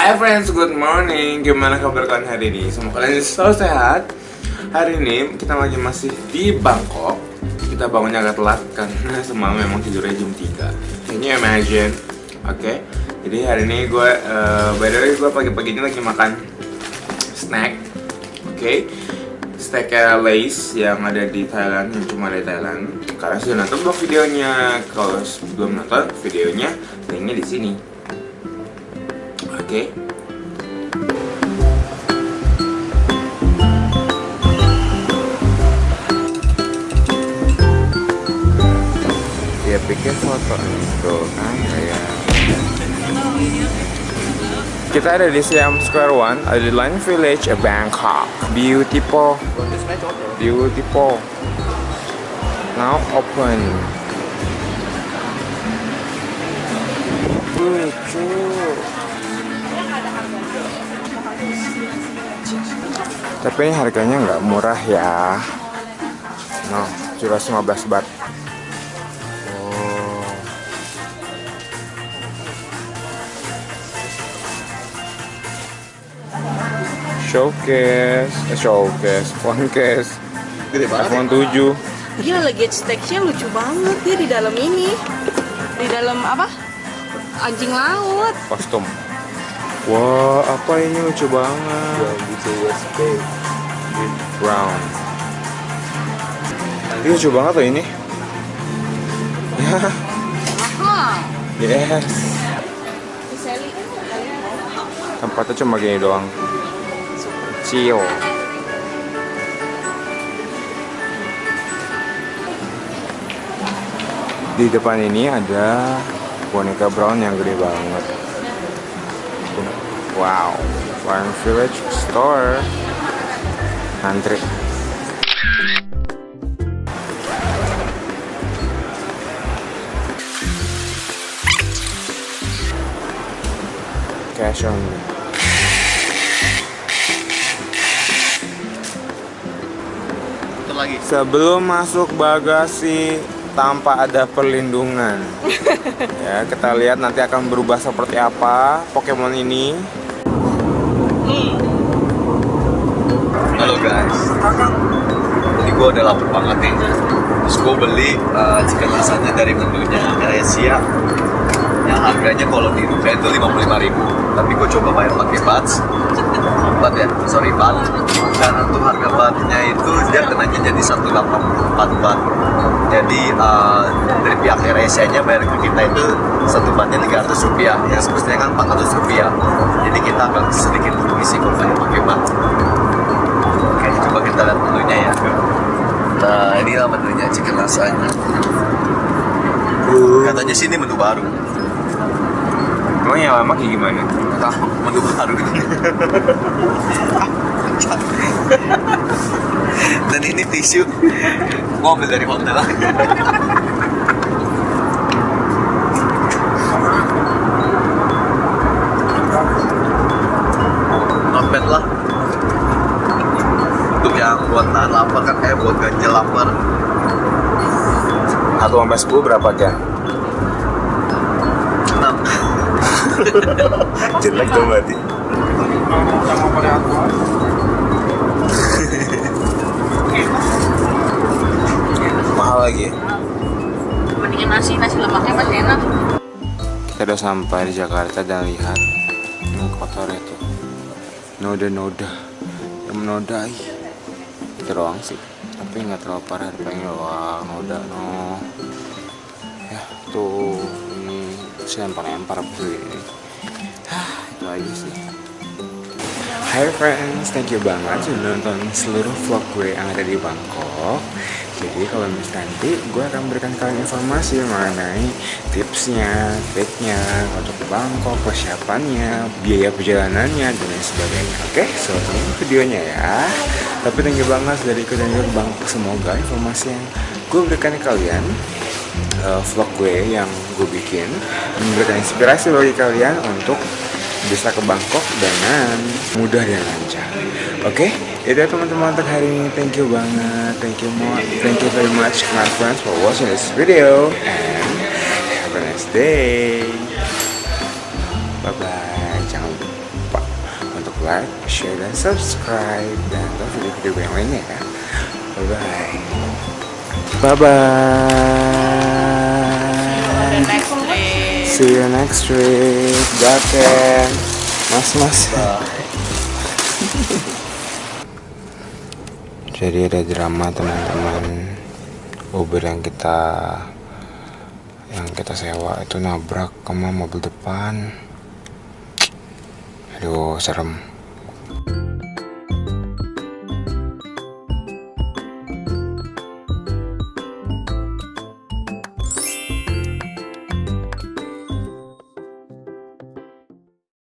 Hai friends, good morning. Gimana kabar kalian hari ini? Semoga kalian selalu sehat. Hari ini kita masih di Bangkok. Kita bangunnya agak telat karena semalam memang tidurnya jam 3. Can you imagine? Oke. Jadi hari ini gue, by the way gue pagi-pagi ini lagi makan snack. Oke. Snacknya Lay's yang ada di Thailand, yang cuma ada di Thailand. Karena sudah nonton vlog videonya. Kalau belum nonton videonya, linknya di sini. Oke. Dia bikin foto itu kan kayak kita ada di Siam Square One, ada di Line Village, Bangkok. Beautiful, beautiful. Now open. Lucu. Tapi ini harganya nggak murah ya. No, cuma 15 baht. Showcase, phone case, Gede banget. iPhone 7. Gila, luggage stage-nya lucu banget. Dia di dalam ini. Di dalam apa? Anjing laut. Kostum. Wah, apa ini lucu banget. USB. Brown. Ini lucu banget loh ini. Ya, Aha. yes. Tempatnya cuma gini doang. Kecil. Di depan ini ada boneka brown yang gede banget. Wow, Line Village Store. Antri. Cash on me. Lagi. Sebelum masuk bagasi tanpa ada perlindungan. Ya, kita lihat nanti akan berubah seperti apa Pokemon ini. Halo guys. Ini gue udah lapar banget nih. Terus gue beli chicken lasagna dari menunya Asia yang harganya kalau di rupiah itu 55.000. Tapi gue coba bayar pakai baht. Baht. Dan untuk harga bahtnya itu dia kenanya jadi 184 baht. Jadi dari pihak AirAsia-nya bayar ke kita itu satu bahtnya 300 rupiah. Yang semestinya kan 400 rupiah. Jadi kita agak sedikit rugi sih kalau bayar pakai baht. Oke, coba kita lihat menunya ya. Nah, inilah menunya chicken lasagna. Katanya sini menu baru. Emang yang lama kayak gimana? Nah, menu baru. Dan ini tisu gua ambil dari hotel. Not bad lah. Untuk yang buat tahan lapar kan, buat ganjel lapar. 1-10 berapa kan? 6. Jelek tuh berarti. Mahal lagi. Mendingan nasi lemaknya masih enak. Kita udah sampai di Jakarta dan lihat ini kotor itu. Noda-noda yang menodai. Itu doang sih. Tapi nggak terlalu parah, pengen doang noda no. Ya tuh ini sih lempar-lempar begini. Itu aja sih. Hai friends, thank you banget sudah nonton seluruh vlog gue yang ada di Bangkok. Jadi kalau misalnya nanti gue akan berikan kalian informasi mengenai tipsnya, triknya untuk ke Bangkok, persiapannya, biaya perjalanannya, dan lain sebagainya. Oke, selesai videonya ya. Tapi thank you banget sudah ikutan gue ke Bangkok. Semoga informasi yang gue berikan ke kalian, vlog gue yang gue bikin, memberikan inspirasi bagi kalian untuk bisa ke Bangkok dengan mudah dan lancar. Oke, itu ya teman-teman untuk hari ini. Thank you banget, thank you very much my friends for watching this video and have a nice day. Bye bye. Jangan like, share, dan subscribe. Dan tonton video-video gue yang lainnya ya. Bye-bye. Bye-bye. Next week. See you next week. Daten. Mas. Jadi ada drama teman-teman. Uber yang kita sewa itu nabrak sama mobil depan. Aduh, serem.